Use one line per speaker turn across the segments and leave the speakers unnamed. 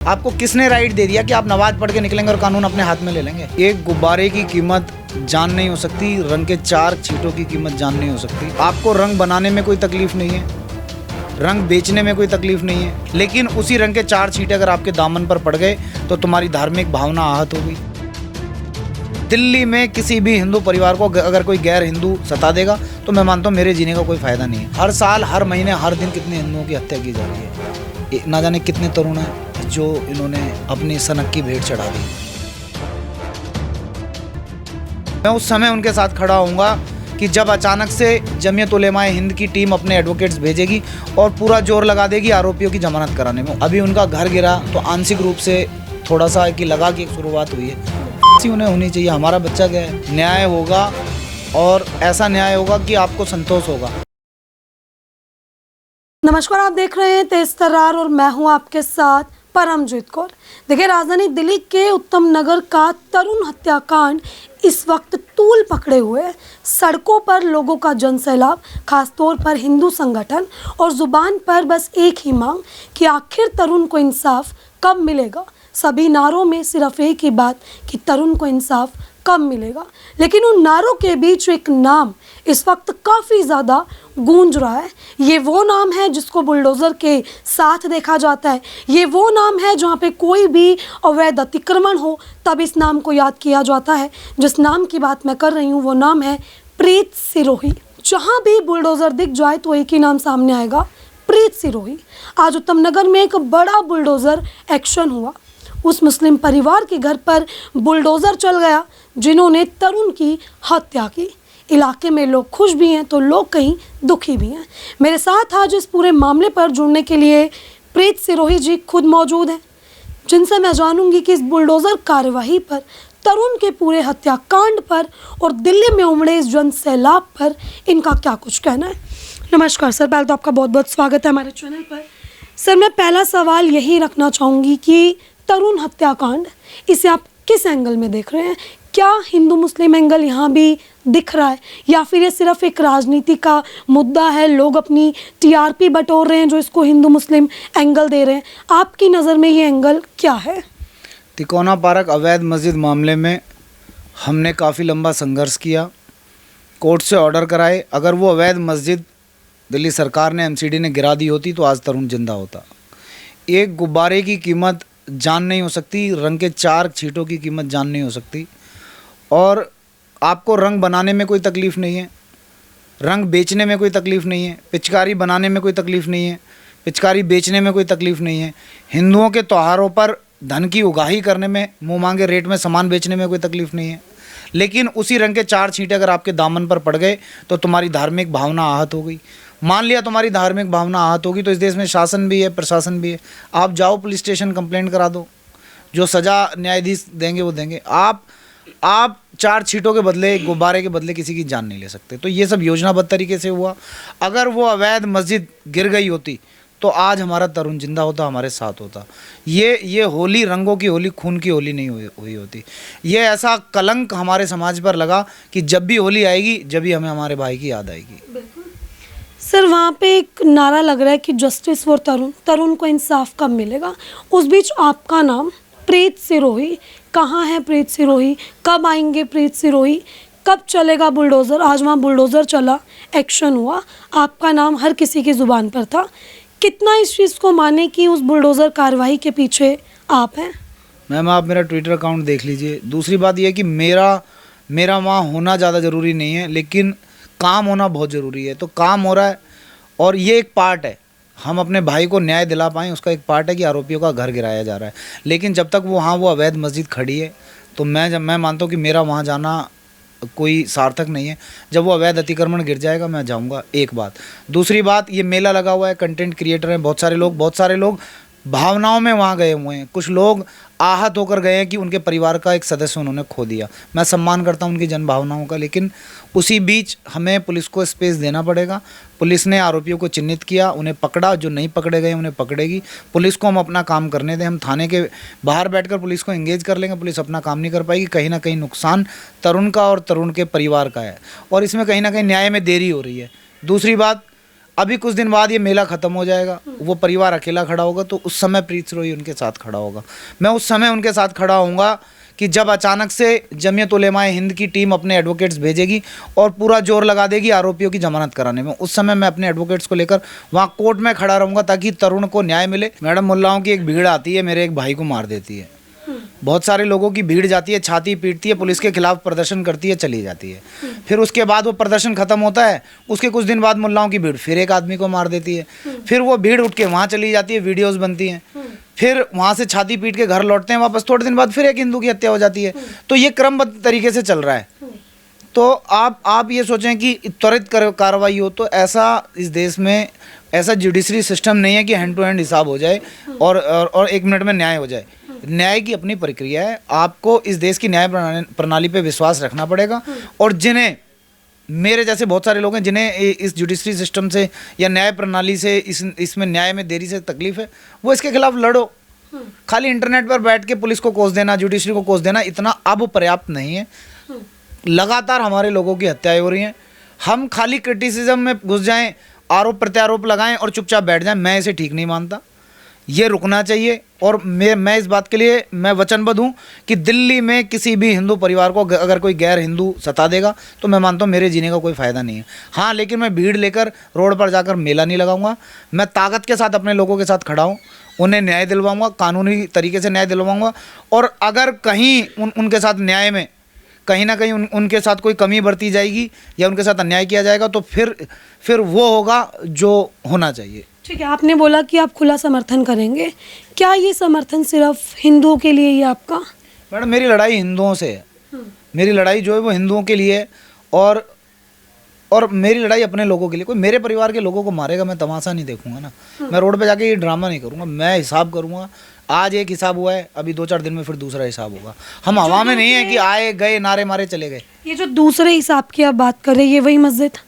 आपको किसने right they दिया कि आप नमाज पढ़ के निकलेंगे और कानून अपने हाथ में ले लेंगे? एक गुब्बारे की कीमत जान नहीं हो सकती, रंग के 4 छींटों की कीमत जान नहीं हो सकती। आपको रंग बनाने में कोई तकलीफ नहीं है, रंग बेचने में कोई तकलीफ नहीं है, लेकिन उसी रंग के 4 छींटे अगर आपके दामन पर पड़ गए तो तुम्हारी धार्मिक भावना आहत हो गई। दिल्ली में किसी भी हिंदू परिवार को अगर कोई गैर हिंदू सता देगा तो मैं मानता हूँ मेरे जीने का कोई फायदा नहीं है। हर साल, हर महीने, हर दिन कितने हिंदुओं की हत्या की जा रही है। ना जाने कितने तरुण हैं जो इन्होंने अपनी सनक की भेंट चढ़ा दी। मैं उस समय उनके साथ खड़ा होऊंगा कि जब अचानक से जमीयत उलेमाए हिंद की टीम अपने एडवोकेट्स भेजेगी और पूरा जोर लगा देगी आरोपियों की जमानत कराने में। अभी उनका घर गिरा तो आंशिक रूप से थोड़ा सा कि लगा कि एक शुरुआत हुई है, उन्हें होनी चाहिए। हमारा बच्चा क्या है, न्याय होगा और ऐसा न्याय होगा कि आपको संतोष होगा।
नमस्कार, आप देख रहे हैं तेज तर्रार और मैं हूं आपके साथ परमजीत कौर। देखिए, राजधानी दिल्ली के उत्तम नगर का तरुण हत्याकांड इस वक्त तूल पकड़े हुए है। सड़कों पर लोगों का जनसैलाब, खासतौर पर हिंदू संगठन, और जुबान पर बस एक ही मांग कि आखिर तरुण को इंसाफ कब मिलेगा। सभी नारों में सिर्फ एक ही बात कि तरुण को इंसाफ कब मिलेगा। लेकिन उन नारों के बीच एक नाम इस वक्त काफ़ी ज़्यादा गूंज रहा है। ये वो नाम है जिसको बुलडोज़र के साथ देखा जाता है। ये वो नाम है जहाँ पे कोई भी अवैध अतिक्रमण हो तब इस नाम को याद किया जाता है। जिस नाम की बात मैं कर रही हूँ वो नाम है प्रीत सिरोही। जहाँ भी बुलडोज़र दिख जाए तो एक ही नाम सामने आएगा, प्रीत सिरोही। आज उत्तम नगर में एक बड़ा बुलडोज़र एक्शन हुआ। उस मुस्लिम परिवार के घर पर बुलडोज़र चल गया जिन्होंने तरुण की हत्या की। इलाके में लोग खुश भी हैं तो लोग कहीं दुखी भी हैं। मेरे साथ आज इस पूरे मामले पर जुड़ने के लिए प्रीत सिरोही जी खुद मौजूद हैं, जिनसे मैं जानूंगी कि इस बुलडोज़र कार्यवाही पर, तरुण के पूरे हत्याकांड पर और दिल्ली में उमड़े इस जन सैलाब पर इनका क्या कुछ कहना है। नमस्कार सर, पहले तो आपका बहुत बहुत स्वागत है हमारे चैनल पर। सर, मैं पहला सवाल यही रखना चाहूँगी कि तरुण हत्याकांड, इसे आप किस एंगल में देख रहे हैं? क्या हिंदू मुस्लिम एंगल यहाँ भी दिख रहा है या फिर ये सिर्फ एक राजनीति का मुद्दा है, लोग अपनी टीआरपी बटोर रहे हैं जो इसको हिंदू मुस्लिम एंगल दे रहे हैं? आपकी नज़र में ये एंगल क्या है?
तिकोना पार्क अवैध मस्जिद मामले में हमने काफ़ी लंबा संघर्ष किया, कोर्ट से ऑर्डर कराए। अगर वो अवैध मस्जिद दिल्ली सरकार ने, एमसीडी ने गिरा दी होती तो आज तरुण जिंदा होता। एक गुब्बारे की कीमत जान नहीं हो सकती, रंग के 4 छींटों की कीमत जान नहीं हो सकती। और आपको रंग बनाने में कोई तकलीफ़ नहीं है, रंग बेचने में कोई तकलीफ़ नहीं है, पिचकारी बनाने में कोई तकलीफ़ नहीं है, पिचकारी बेचने में कोई तकलीफ़ नहीं है, हिंदुओं के त्योहारों पर धन की उगाही करने में, मुँह मांगे रेट में सामान बेचने में कोई तकलीफ़ नहीं है। लेकिन उसी रंग के 4 छींटे अगर आपके दामन पर पड़ गए तो तुम्हारी धार्मिक भावना आहत हो गई। मान लिया तुम्हारी धार्मिक भावना आहत होगी तो इस देश में शासन भी है, प्रशासन भी है। आप जाओ पुलिस स्टेशन कंप्लेंट करा दो, जो सज़ा न्यायाधीश देंगे वो देंगे। आप 4 छींटों के बदले, गुब्बारे के बदले किसी की जान नहीं ले सकते। तो ये सब योजनाबद्ध तरीके से हुआ। अगर वो अवैध मस्जिद गिर गई होती तो आज हमारा तरुण जिंदा होता, हमारे साथ होता। ये होली रंगों की होली, खून की होली नहीं हुई होती। ये ऐसा कलंक हमारे समाज पर लगा कि जब भी होली आएगी जब भी हमें हमारे भाई की याद आएगी।
सर, वहाँ पे एक नारा लग रहा है कि जस्टिस फॉर तरुण, तरुण को इंसाफ कब मिलेगा। उस बीच आपका नाम प्रीत सिरोही, कहाँ है प्रीत सिरोही, कब आएंगे प्रीत सिरोही, कब चलेगा बुलडोज़र? आज वहाँ बुलडोज़र चला, एक्शन हुआ, आपका नाम हर किसी की ज़ुबान पर था। कितना इस चीज़ को माने कि उस बुलडोज़र कार्रवाई के पीछे आप हैं?
मैम, आप मेरा ट्विटर अकाउंट देख लीजिए। दूसरी बात यह है कि मेरा वहाँ होना ज़्यादा ज़रूरी नहीं है, लेकिन काम होना बहुत ज़रूरी है। तो काम हो रहा है और ये एक पार्ट है, हम अपने भाई को न्याय दिला पाएँ उसका एक पार्ट है कि आरोपियों का घर गिराया जा रहा है। लेकिन जब तक वो अवैध मस्जिद खड़ी है तो मैं मानता हूँ कि मेरा वहाँ जाना कोई सार्थक नहीं है। जब वो अवैध अतिक्रमण गिर जाएगा मैं जाऊँगा, एक बात। दूसरी बात, ये मेला लगा हुआ है, कंटेंट क्रिएटर हैं बहुत सारे लोग भावनाओं में वहाँ गए हुए हैं। कुछ लोग आहत होकर गए हैं कि उनके परिवार का एक सदस्य उन्होंने खो दिया। मैं सम्मान करता हूँ उनकी जन भावनाओं का, लेकिन उसी बीच हमें पुलिस को स्पेस देना पड़ेगा। पुलिस ने आरोपियों को चिन्हित किया, उन्हें पकड़ा, जो नहीं पकड़े गए उन्हें पकड़ेगी। पुलिस को हम अपना काम करने दें। हम थाने के बाहर बैठकर पुलिस को एंगेज कर लेंगे, पुलिस अपना काम नहीं कर पाएगी। कहीं ना कहीं नुकसान तरुण का और तरुण के परिवार का है और इसमें कहीं ना कहीं न्याय में देरी हो रही है। दूसरी बात, अभी कुछ दिन बाद ये मेला ख़त्म हो जाएगा, वो परिवार अकेला खड़ा होगा, तो उस समय प्रीत सिरोही उनके साथ खड़ा होगा। मैं उस समय उनके साथ खड़ा होऊंगा कि जब अचानक से जमीयत उलेमाए हिंद की टीम अपने एडवोकेट्स भेजेगी और पूरा जोर लगा देगी आरोपियों की जमानत कराने में। उस समय मैं अपने एडवोकेट्स को लेकर वहाँ कोर्ट में खड़ा रहूँगा ताकि तरुण को न्याय मिले। मैडम, मुल्लाओं की एक भीड़ आती है, मेरे एक भाई को मार देती है। बहुत सारे लोगों की भीड़ जाती है, छाती पीटती है, पुलिस के खिलाफ प्रदर्शन करती है, चली जाती है। फिर उसके बाद वो प्रदर्शन खत्म होता है, उसके कुछ दिन बाद मुल्लाओं की भीड़ फिर एक आदमी को मार देती है। फिर वो भीड़ उठ के वहाँ चली जाती है, वीडियोस बनती हैं। फिर वहाँ से छाती पीट के घर लौटते हैं वापस, थोड़े दिन बाद फिर एक हिंदू की हत्या हो जाती है। तो ये क्रमबद्ध तरीके से चल रहा है। तो आप ये सोचें कि त्वरित कार्रवाई हो, तो ऐसा इस देश में ऐसा जुडिशरी सिस्टम नहीं है कि हैंड टू हैंड हिसाब हो जाए और 1 मिनट में न्याय हो जाए। न्याय की अपनी प्रक्रिया है। आपको इस देश की न्याय प्रणाली पे विश्वास रखना पड़ेगा। और जिन्हें, मेरे जैसे बहुत सारे लोग हैं जिन्हें इस जुडिशरी सिस्टम से या न्याय प्रणाली से इसमें न्याय में देरी से तकलीफ है, वो इसके खिलाफ लड़ो। खाली इंटरनेट पर बैठ के पुलिस को कोस देना, जुडिशरी को कोस देना, इतना अब पर्याप्त नहीं है। लगातार हमारे लोगों की हत्याएं हो रही हैं। हम खाली क्रिटिसिज्म में घुस जाएं, आरोप प्रत्यारोप लगाएं और चुपचाप बैठ जाएं, मैं इसे ठीक नहीं मानता। ये रुकना चाहिए। और मैं इस बात के लिए मैं वचनबद्ध हूँ कि दिल्ली में किसी भी हिंदू परिवार को अगर कोई गैर हिंदू सता देगा तो मैं मानता हूँ मेरे जीने का कोई फ़ायदा नहीं है। हाँ, लेकिन मैं भीड़ लेकर रोड पर जाकर मेला नहीं लगाऊंगा। मैं ताकत के साथ अपने लोगों के साथ खड़ा हूँ, उन्हें न्याय दिलवाऊंगा, कानूनी तरीके से न्याय दिलवाऊंगा। और अगर कहीं उनके साथ न्याय में कहीं ना कहीं उनके साथ कोई कमी बरती जाएगी या उनके साथ अन्याय किया जाएगा तो फिर वो होगा जो होना चाहिए।
ठीक है, आपने बोला कि आप खुला समर्थन करेंगे। क्या ये समर्थन सिर्फ हिंदुओं के लिए ही है आपका?
मैडम, मेरी लड़ाई हिंदुओं से है। मेरी लड़ाई जो है वो हिंदुओं के लिए है। और मेरी लड़ाई अपने लोगों के लिए। कोई मेरे परिवार के लोगों को मारेगा, मैं तमाशा नहीं देखूंगा ना। मैं रोड पे जाके ये ड्रामा नहीं करूंगा। मैं हिसाब करूंगा। आज एक हिसाब हुआ है, अभी 2-4 दिन में फिर दूसरा हिसाब होगा। हम हवा में नहीं है कि आए गए नारे मारे चले गए।
ये जो दूसरे हिसाब की आप बात कर रहे हैं, ये वही मस्जिद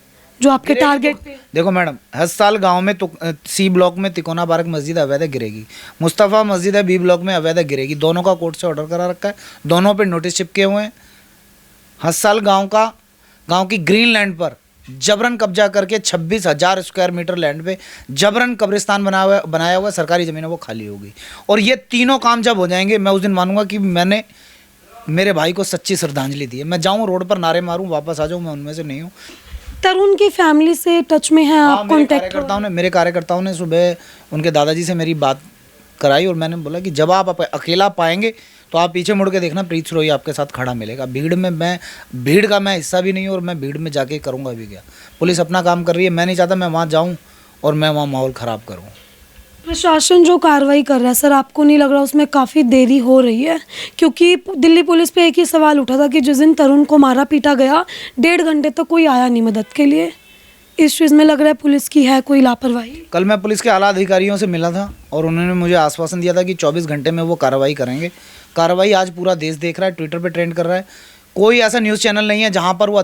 जो आपके टारगेट पे?
देखो मैडम, हर साल गांव में तो सी ब्लॉक में तिकोना पार्क मस्जिद अवैध गिरेगी, मुस्तफ़ा मस्जिद है बी ब्लॉक में अवैध गिरेगी। दोनों का कोर्ट से ऑर्डर करा रखा है, दोनों पे नोटिस चिपके हुए हैं। हर साल गांव की ग्रीन लैंड पर जबरन कब्जा करके 26,000 स्क्वायर मीटर लैंड पे जबरन कब्रिस्तान बनाया हुआ सरकारी ज़मीन है, वो खाली होगी। और ये तीनों काम जब हो जाएंगे, मैं उस दिन मानूंगा कि मैंने मेरे भाई को सच्ची श्रद्धांजलि दी है। मैं जाऊँ रोड पर नारे मारूँ, वापस आ जाऊँ, मैं उनमें से नहीं हूँ।
तरुण की फैमिली से टच में है आप? कांटेक्ट
मेरे कार्यकर्ताओं ने सुबह उनके दादाजी से मेरी बात कराई और मैंने बोला कि जब आप अकेला पाएंगे तो आप पीछे मुड़ के देखना, प्रीत सिरोही आपके साथ खड़ा मिलेगा। भीड़ का मैं हिस्सा भी नहीं हूँ और मैं भीड़ में जाके करूँगा भी क्या। पुलिस अपना काम कर रही है, मैं नहीं चाहता मैं वहाँ जाऊँ और मैं वहाँ माहौल ख़राब करूँ।
प्रशासन जो कार्रवाई कर रहा है सर, आपको नहीं लग रहा उसमें काफ़ी देरी हो रही है? क्योंकि दिल्ली पुलिस पे एक ही सवाल उठा था कि जिस दिन तरुण को मारा पीटा गया 1.5 घंटे तक कोई आया नहीं मदद के लिए। इस चीज़ में लग रहा है पुलिस की है कोई लापरवाही।
कल मैं पुलिस के आला अधिकारियों से मिला था और उन्होंने मुझे आश्वासन दिया था कि 24 घंटे में वो कार्रवाई करेंगे। कार्रवाई आज पूरा देश देख रहा है, ट्विटर पर ट्रेंड कर रहा है। कोई ऐसा न्यूज़ चैनल नहीं है जहाँ पर वो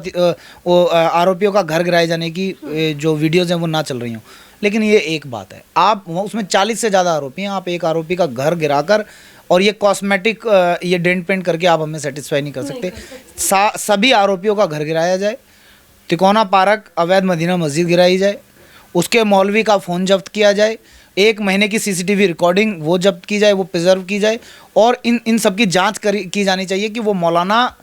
आरोपियों का घर गिराए जाने की जो वीडियोज़ हैं वो ना चल रही हों। लेकिन ये एक बात है, आप उसमें 40 से ज़्यादा आरोपी हैं, आप एक आरोपी का घर गिराकर और ये कॉस्मेटिक ये डेंट पेंट करके आप हमें सेटिस्फाई नहीं कर सकते। सभी आरोपियों का घर गिराया जाए, तिकोना पार्क अवैध मदीना मस्जिद गिराई जाए, उसके मौलवी का फ़ोन जब्त किया जाए, 1 महीने की CCTV रिकॉर्डिंग वो जब्त की जाए, वो प्रिजर्व की जाए। और इन सब की जाँच की जानी चाहिए कि वो मौलाना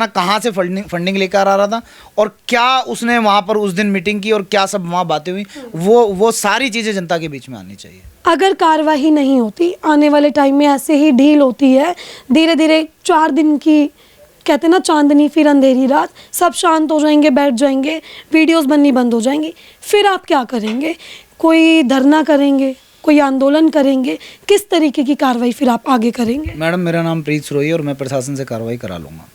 कहाँ से फंडिंग लेकर आ रहा था और क्या उसने वहाँ पर उस दिन मीटिंग की और क्या सब वहाँ बातें हुई, वो सारी चीज़ें जनता के बीच में आनी चाहिए।
अगर कार्रवाई नहीं होती, आने वाले टाइम में ऐसे ही ढील होती है, धीरे धीरे 4 दिन की कहते हैं ना चांदनी फिर अंधेरी रात, सब शांत हो जाएंगे, बैठ जाएंगे, वीडियोस बननी बंद हो जाएंगी, फिर आप क्या करेंगे? कोई धरना करेंगे, कोई आंदोलन करेंगे? किस तरीके की कार्रवाई फिर आप आगे करेंगे?
मैडम, मेरा नाम प्रीत सिरोही है और मैं प्रशासन से कार्रवाई करा लूँगा।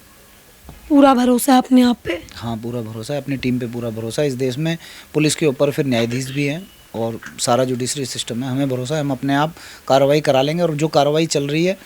पूरा भरोसा है अपने आप पे?
हाँ, पूरा भरोसा है, अपनी टीम पे पूरा भरोसा है। इस देश में पुलिस के ऊपर फिर न्यायाधीश भी हैं और सारा जुडिशरी सिस्टम है, हमें भरोसा है हम अपने आप कार्रवाई करा लेंगे। और जो कार्रवाई चल रही है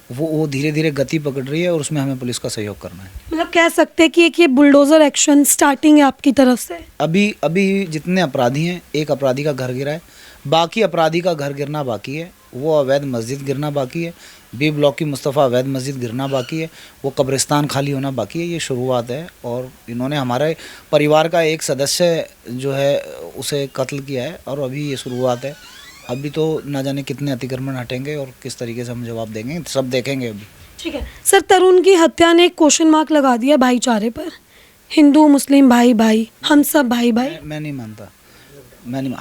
वो धीरे धीरे गति पकड़ रही है और उसमें हमें पुलिस का सहयोग करना है।
मतलब कह सकते हैं कि एक ये बुलडोजर एक्शन स्टार्टिंग है आपकी तरफ से?
अभी जितने अपराधी हैं, एक अपराधी का घर गिरा है, बाकी अपराधी का घर गिरना बाकी है। वो अवैध मस्जिद गिरना बाकी है, बी ब्लॉक की मुस्तफ़ा अवैध मस्जिद गिरना बाकी है, वो कब्रिस्तान खाली होना बाकी है। ये शुरुआत है और इन्होंने हमारे परिवार का एक सदस्य जो है उसे कत्ल किया है और अभी ये शुरुआत है। अभी तो ना जाने कितने अतिक्रमण हटेंगे और किस तरीके से हम जवाब देंगे, सब देखेंगे अभी।
ठीक है सर, तरुण की हत्या ने एक क्वेश्चन मार्क लगा दिया भाईचारे पर। हिंदू मुस्लिम भाई भाई, हम सब भाई भाई।
मैं नहीं मानता, मैं नहीं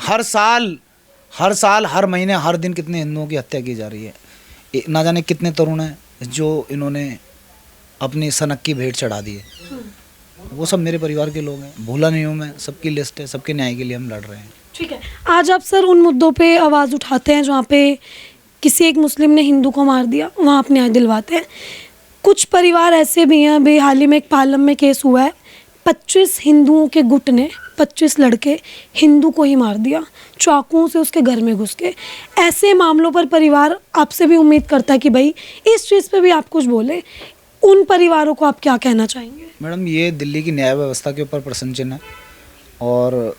हर साल हर महीने हर दिन कितने हिंदुओं की हत्या की जा रही है। ना जाने कितने तरुण हैं जो इन्होंने अपनी सनक की भेंट चढ़ा दी है। वो सब मेरे परिवार के लोग हैं, भूला नहीं हूँ मैं, सबकी लिस्ट है, सबके न्याय के लिए हम लड़ रहे हैं।
ठीक है, आज आप सर उन मुद्दों पे आवाज़ उठाते हैं जहाँ पे किसी एक मुस्लिम ने हिंदू को मार दिया, वहाँ आप न्याय दिलवाते हैं। कुछ परिवार ऐसे भी हैं, अभी हाल ही में एक पालम में केस हुआ है, 25 हिंदुओं के गुट ने 25 लड़के हिंदू को ही मार दिया, चाकुओं से उसके घर में घुस के। ऐसे मामलों पर परिवार आपसे भी उम्मीद करता है कि भाई इस चीज़ पे भी आप कुछ बोले। उन परिवारों को आप क्या कहना चाहेंगे?
मैडम, ये दिल्ली की न्याय व्यवस्था के ऊपर प्रश्न चिन्ह है और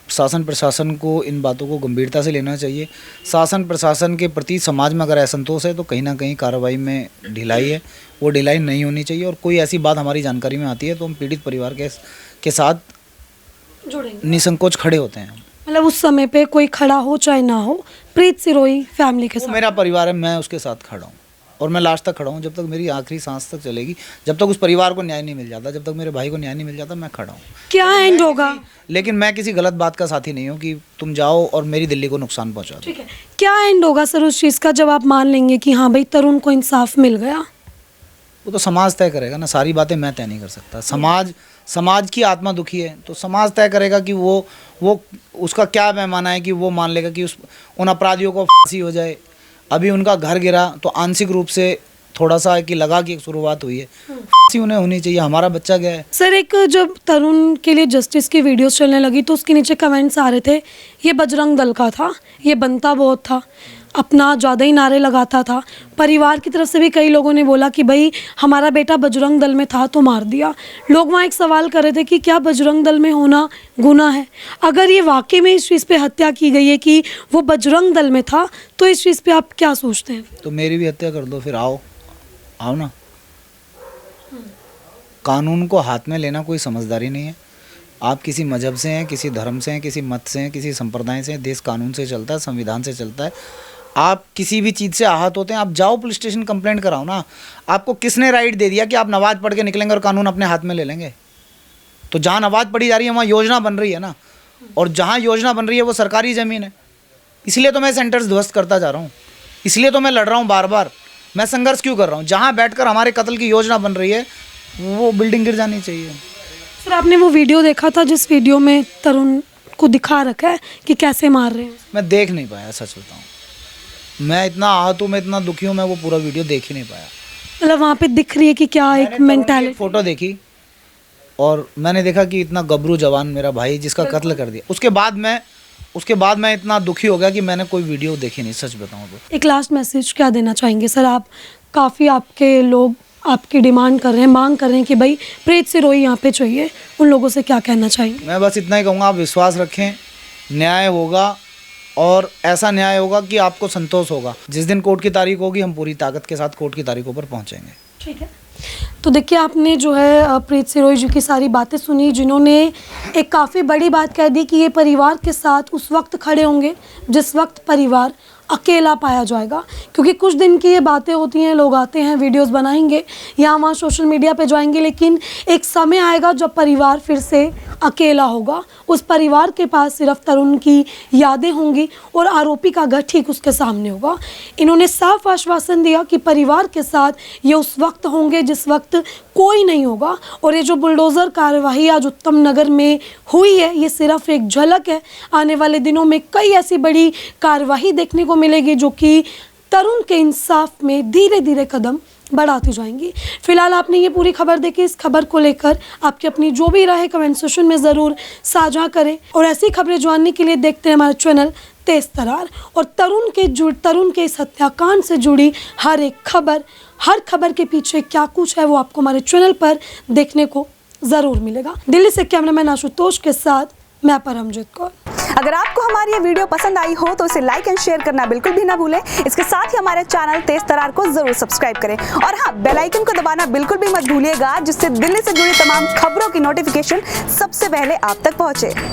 शासन प्रशासन को इन बातों को गंभीरता से लेना चाहिए। शासन प्रशासन के प्रति समाज में अगर असंतोष है तो कहीं ना कहीं कार्रवाई में ढिलाई है, वो ढिलाई नहीं होनी चाहिए। और कोई ऐसी बात हमारी जानकारी में आती है तो हम पीड़ित परिवार के साथ
जुड़ेंगे,
निसंकोच खड़े होते हैं।
मतलब उस समय पे कोई खड़ा हो चाहे ना हो, प्रीत सिरोही फैमिली के
वो
साथ।
मेरा परिवार है, मैं उसके साथ खड़ा हूँ और मैं लास्ट तक खड़ा हूँ, जब तक मेरी आखिरी सांस तक चलेगी, जब तक उस परिवार को न्याय नहीं मिल जाता, जब तक मेरे भाई को न्याय नहीं मिल जाता, मैं खड़ा हूँ।
क्या एंड होगा?
लेकिन मैं किसी गलत बात का साथी नहीं हूँ कि तुम जाओ और मेरी दिल्ली को नुकसान पहुँचा दो।
ठीक है, क्या एंड होगा सर उस चीज़ का जब आप मान लेंगे कि हाँ भाई तरुण को इंसाफ मिल गया?
वो तो समाज तय करेगा ना, सारी बातें मैं तय नहीं कर सकता। समाज की आत्मा दुखी है तो समाज तय करेगा कि वो उसका क्या पैमाना है कि वो मान लेगा कि उन अपराधियों को फांसी हो जाए। अभी उनका घर गिरा तो आंशिक रूप से थोड़ा सा कि लगा कि एक शुरुआत हुई है, फांसी उन्हें होनी चाहिए। हमारा बच्चा गया है।
सर एक जब तरुण के लिए जस्टिस की वीडियोस चलने लगी तो उसके नीचे कमेंट्स आ रहे थे ये बजरंग दल का था, ये बनता बहुत था, अपना ज़्यादा ही नारे लगाता था। परिवार की तरफ से भी कई लोगों ने बोला कि भाई हमारा बेटा बजरंग दल में था तो मार दिया। लोग वहाँ एक सवाल कर रहे थे कि क्या बजरंग दल में होना गुनाह है? अगर ये वाकई में इस चीज़ पे हत्या की गई है कि वो बजरंग दल में था तो इस चीज़ पे आप क्या सोचते हैं?
तो मेरी भी हत्या कर दो, फिर आओ ना। कानून को हाथ में लेना कोई समझदारी नहीं है। आप किसी मजहब से हैं, किसी धर्म से हैं, किसी मत से हैं, किसी संप्रदाय से हैं, देश कानून से चलता है, संविधान से चलता है। आप किसी भी चीज़ से आहत होते हैं, आप जाओ पुलिस स्टेशन कंप्लेंट कराओ ना। आपको किसने राइट दे दिया कि आप नमाज पढ़ के निकलेंगे और कानून अपने हाथ में ले लेंगे? तो जहाँ नमाज पढ़ी जा रही है वहाँ योजना बन रही है ना, और जहाँ योजना बन रही है वो सरकारी ज़मीन है। इसलिए तो मैं सेंटर्स ध्वस्त करता जा रहा हूँ, इसलिए तो मैं लड़ रहा हूँ बार बार। मैं संघर्ष क्यों कर रहा हूँ? जहाँ बैठकर हमारे कत्ल की योजना बन रही है वो बिल्डिंग गिर जानी चाहिए।
सर आपने वो वीडियो देखा था जिस वीडियो में तरुण को दिखा रखा है कि कैसे मार रहे हैं?
मैं देख नहीं पाया, सच बताऊँ। मैं इतना आहत हूँ, मैं इतना दुखी हूँ, मैं वो पूरा वीडियो देख ही नहीं पाया।
मतलब वहाँ पे दिख रही है कि क्या एक मेंटालिटी।
फोटो देखी और मैंने देखा कि इतना गबरू जवान मेरा भाई जिसका कत्ल कर दिया। उसके बाद मैं इतना दुखी हो गया कि मैंने कोई वीडियो देखी नहीं, सच बताऊँ तो।
एक लास्ट मैसेज क्या देना चाहेंगे सर आप? काफ़ी आपके लोग आपकी डिमांड कर रहे हैं, मांग कर रहे हैं कि भाई प्रीत सिरोही यहाँ पे चाहिए, उन लोगों से क्या कहना चाहेंगे?
मैं बस इतना ही कहूँगा, आप विश्वास रखें, न्याय होगा और ऐसा न्याय होगा कि आपको संतोष होगा। जिस दिन कोर्ट की तारीख होगी हम पूरी ताकत के साथ कोर्ट की तारीखों पर पहुँचेंगे।
ठीक है, तो देखिए आपने जो है प्रीत सिरोही जी की सारी बातें सुनी, जिन्होंने एक काफ़ी बड़ी बात कह दी कि ये परिवार के साथ उस वक्त खड़े होंगे जिस वक्त परिवार अकेला पाया जाएगा। क्योंकि कुछ दिन की ये बातें होती हैं, लोग आते हैं वीडियोस बनाएंगे या वहाँ सोशल मीडिया पे जाएंगे, लेकिन एक समय आएगा जब परिवार फिर से अकेला होगा। उस परिवार के पास सिर्फ तरुण की यादें होंगी और आरोपी का घर ठीक उसके सामने होगा। इन्होंने साफ आश्वासन दिया कि परिवार के साथ ये उस वक्त होंगे जिस वक्त कोई नहीं होगा। और ये जो बुलडोज़र कार्यवाही आज उत्तम नगर में हुई है, ये सिर्फ एक झलक है। आने वाले दिनों में कई ऐसी बड़ी कार्यवाही देखने को मिलेगी जो कि तरुण के इंसाफ में धीरे धीरे कदम बढ़ाती जाएंगी। फिलहाल आपने ये पूरी खबर देखी। इस खबर को लेकर आपकी अपनी जो भी राय है कमेंट सेक्शन में ज़रूर साझा करें और ऐसी खबरें जानने के लिए देखते हैं हमारा चैनल तेज तरार। और तरुण के इस हत्याकांड से जुड़ी हर खबर के पीछे क्या कुछ है वो आपको हमारे चैनल पर देखने को ज़रूर मिलेगा। दिल्ली से कैमरामैन आशुतोष के साथ मैं परमजीत कौर।
अगर आपको हमारी ये वीडियो पसंद आई हो तो इसे लाइक एंड शेयर करना बिल्कुल भी ना भूलें। इसके साथ ही हमारे चैनल तेज तरार को जरूर सब्सक्राइब करें और हाँ, बेल आइकन को दबाना बिल्कुल भी मत भूलिएगा, जिससे दिल्ली से जुड़ी तमाम खबरों की नोटिफिकेशन सबसे पहले आप तक पहुंचे।